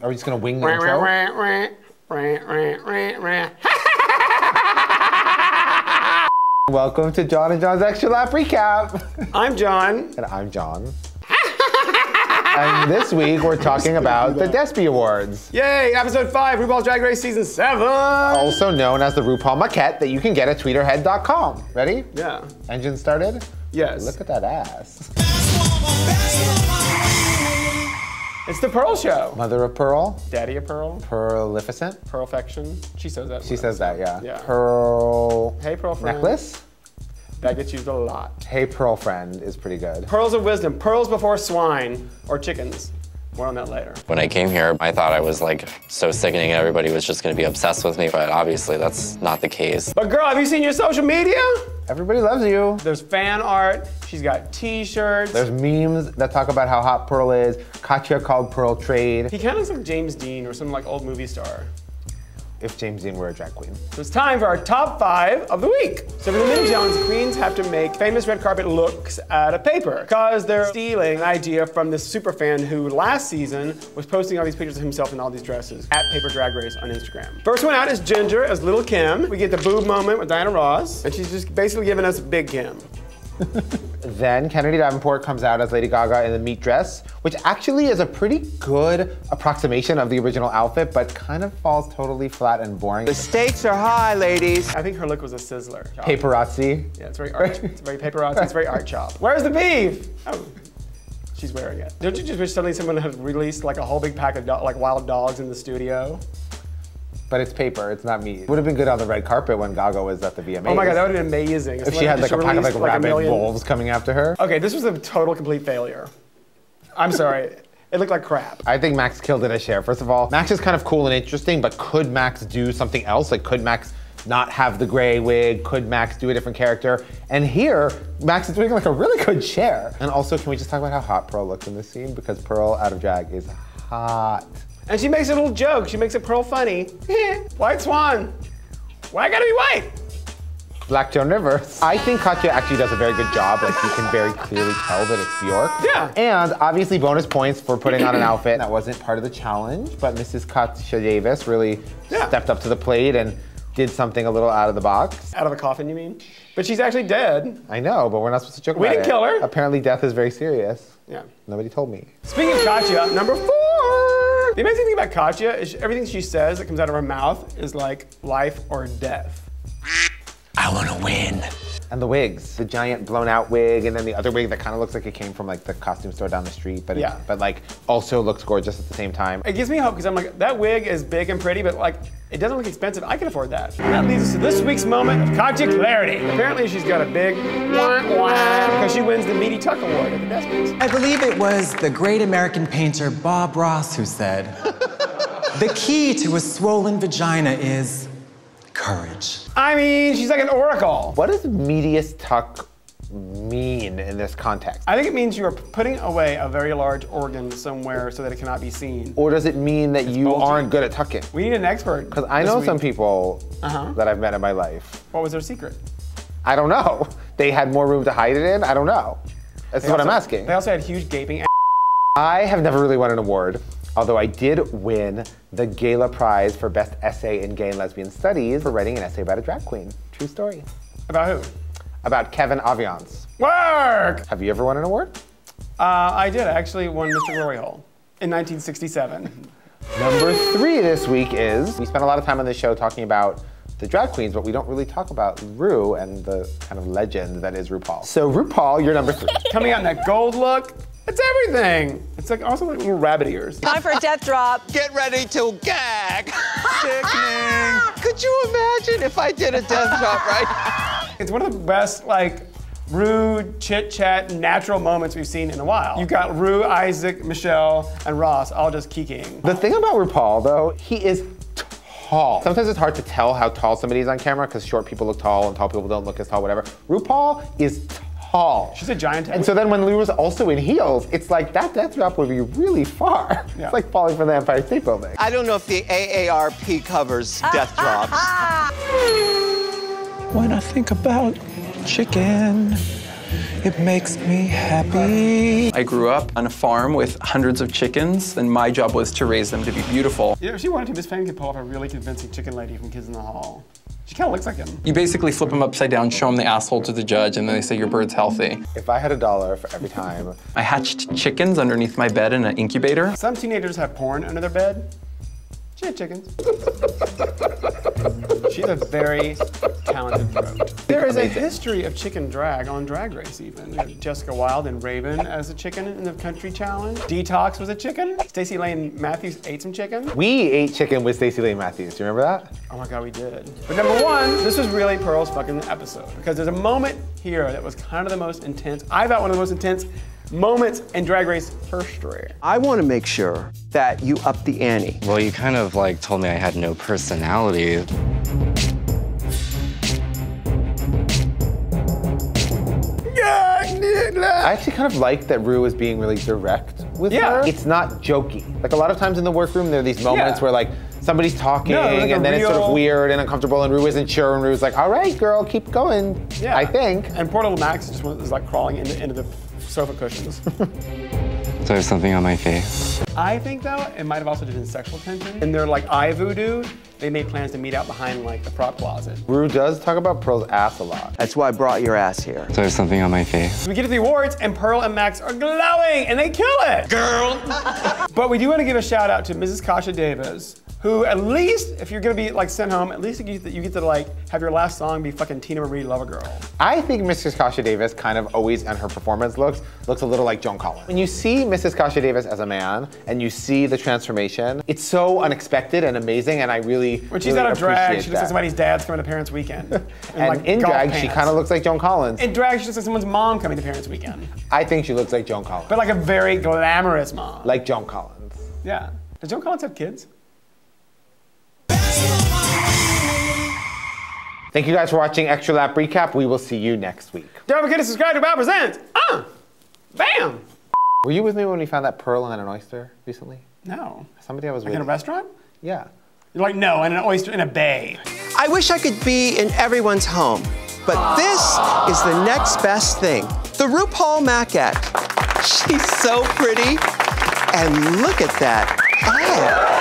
Are we just gonna wing the intro? Welcome to Jon and Jon's Extra Lap Recap. I'm Jon. And I'm Jon. And this week we're talking about the Despy Awards. Yay, episode 5, RuPaul's Drag Race season 7. Also known as the RuPaul maquette that you can get at tweeterhead.com. Ready? Yeah. Engine started? Yes. Look at that ass. It's the Pearl Show. Mother of Pearl. Daddy of Pearl. Pearlificent. Pearlfection. She says that. She says that, yeah. Yeah. Pearl. Hey, Pearl friend. Necklace? That gets used a lot. Hey, Pearl friend is pretty good. Pearls of wisdom. Pearls before swine or chickens. More on that later. When I came here, I thought I was like so sickening and everybody was just gonna be obsessed with me, but obviously that's not the case. But girl, have you seen your social media? Everybody loves you. There's fan art, she's got t-shirts. There's memes that talk about how hot Pearl is. Katya called Pearl trade. He kind of looks like James Dean or some like old movie star. If James Dean were a drag queen. So it's time for our top 5 of the week. So for the mini challenge, queens have to make famous red carpet looks out of paper because they're stealing an idea from this super fan who last season was posting all these pictures of himself in all these dresses at Paper Drag Race on Instagram. First one out is Ginger as Little Kim. We get the boob moment with Diana Ross, and she's just basically giving us Big Kim. Then Kennedy Davenport comes out as Lady Gaga in the meat dress, which actually is a pretty good approximation of the original outfit, but kind of falls totally flat and boring. The stakes are high, ladies. I think her look was a sizzler. Paparazzi. Yeah, it's very art. It's very paparazzi. It's very art chop. Where's the beef? Oh, she's wearing it. Don't you just wish suddenly someone had released like a whole big pack of like wild dogs in the studio? But it's paper, it's not meat. Would have been good on the red carpet when Gaga was at the VMAs. Oh my God, that would have been amazing. If she had like a pack of like rabid wolves coming after her. Okay, this was a total complete failure. I'm sorry, it looked like crap. I think Max killed it as Cher. First of all, Max is kind of cool and interesting, but could Max do something else? Like could Max not have the gray wig? Could Max do a different character? And here, Max is doing like a really good Cher. And also, can we just talk about how hot Pearl looks in this scene? Because Pearl out of drag is hot. And she makes a little joke. She makes it Pearl funny. White swan. Why gotta be white? Black Joan Rivers. I think Katya actually does a very good job. Like you can very clearly tell that it's Bjork. Yeah. And obviously bonus points for putting on an outfit that wasn't part of the challenge, but Mrs. Katya Davis really stepped up to the plate and did something a little out of the box. Out of the coffin, you mean? But she's actually dead. I know, but we're not supposed to joke about it. We didn't kill her. Apparently death is very serious. Yeah. Nobody told me. Speaking of Katya, number 4. The amazing thing about Katya is everything she says that comes out of her mouth is like life or death. I want to win. And the wigs, the giant blown out wig, and then the other wig that kind of looks like it came from like the costume store down the street, but but like also looks gorgeous at the same time. It gives me hope because I'm like, that wig is big and pretty, but like, it doesn't look expensive. I can afford that. And that leads us to this week's moment of Katya clarity. Apparently she's got a big wah because she wins the Meaty Tuck Award at the Despys. I believe it was the great American painter Bob Ross who said, the key to a swollen vagina is courage. I mean, she's like an oracle. What does meatiest tuck mean in this context? I think it means you are putting away a very large organ somewhere so that it cannot be seen. Or does it mean that you aren't good at tucking? We need an expert. Because I know some people that I've met in my life. What was their secret? I don't know. They had more room to hide it in? I don't know. That's what I'm asking. They also had huge gaping ass. I have never really won an award, although I did win the Gala Prize for Best Essay in Gay and Lesbian Studies for writing an essay about a drag queen. True story. About who? About Kevin Aviance. Work! Have you ever won an award? I did. I actually won Mr. Glory Hole in 1967. Number 3 this week is, we spent a lot of time on this show talking about the drag queens, but we don't really talk about Ru and the kind of legend that is RuPaul. So RuPaul, you're number 3. Coming out in that gold look, it's everything. It's like also like little rabbit ears. Time for a death drop. Get ready to gag. Sickening. Could you imagine if I did a death drop right? It's one of the best like rude, chit-chat, natural moments we've seen in a while. You've got Ru, Isaac, Michelle, and Ross all just kikiing. The thing about RuPaul though, he is tall. Sometimes it's hard to tell how tall somebody is on camera because short people look tall and tall people don't look as tall, whatever. RuPaul is tall. She's a giant. And so then when Lou was also in heels, it's like that death drop would be really far. Yeah. It's like falling from the Empire State Building. I don't know if the AARP covers death drops. When I think about chicken, It makes me happy. I grew up on a farm with hundreds of chickens, and my job was to raise them to be beautiful. You know, if she wanted to, Miss Fang could pull off a really convincing chicken lady from Kids in the Hall. She kind of looks like him. You basically flip them upside down, show them the asshole to the judge, and then they say your bird's healthy. If I had $1 for every time. I hatched chickens underneath my bed in an incubator. Some teenagers have porn under their bed. She had chickens. She's a very talented throat. There is a history of chicken drag on Drag Race even. We have Jessica Wilde and Raven as a chicken in the country challenge. Detox was a chicken. Stacey Lane Matthews ate some chicken. We ate chicken with Stacey Lane Matthews. Do you remember that? Oh my God, we did. But number one, this was really Pearl's fucking episode because there's a moment here that was kind of the most intense. I thought one of the most intense moments in Drag Race history. I want to make sure that you up the ante. Well, you kind of like told me I had no personality. I actually kind of like that Ru is being really direct with her. It's not jokey. Like a lot of times in the workroom, there are these moments where like somebody's talking and then it's sort of weird and uncomfortable and Ru isn't sure and Ru's like, all right, girl, keep going, I think. And poor little Max just was like crawling into the sofa cushions. So there's something on my face. I think though, it might have also been sexual tension. In their like eye voodoo, they made plans to meet out behind like the prop closet. Ru does talk about Pearl's ass a lot. That's why I brought your ass here. So there's something on my face. We get to the awards and Pearl and Max are glowing and they kill it. Girl! But we do want to give a shout out to Mrs. Kasha Davis, who at least, if you're gonna be like sent home, at least you get to like have your last song be fucking Tina Marie Lover Girl. I think Mrs. Kasha Davis kind of always, and her performance looks a little like Joan Collins. When you see Mrs. Kasha Davis as a man and you see the transformation, it's so unexpected and amazing, and I really When she's really out of drag, she looks that. like somebody's dad's coming to Parents Weekend. And like in golf drag, pants. she kind of looks like Joan Collins. In drag, she looks like someone's mom coming to Parents Weekend. I think she looks like Joan Collins. But like a very glamorous mom. Like Joan Collins. Yeah. Does Joan Collins have kids? Thank you guys for watching Extra Lap Recap. We will see you next week. Don't forget to subscribe to Bow Presents. Bam! Were you with me when we found that pearl in an oyster recently? No. Somebody I was Like with. in a restaurant? Yeah. You're like, no, in an oyster, in a bay. I wish I could be in everyone's home, but this is the next best thing. The RuPaul Maquette. She's so pretty, and look at that. Oh.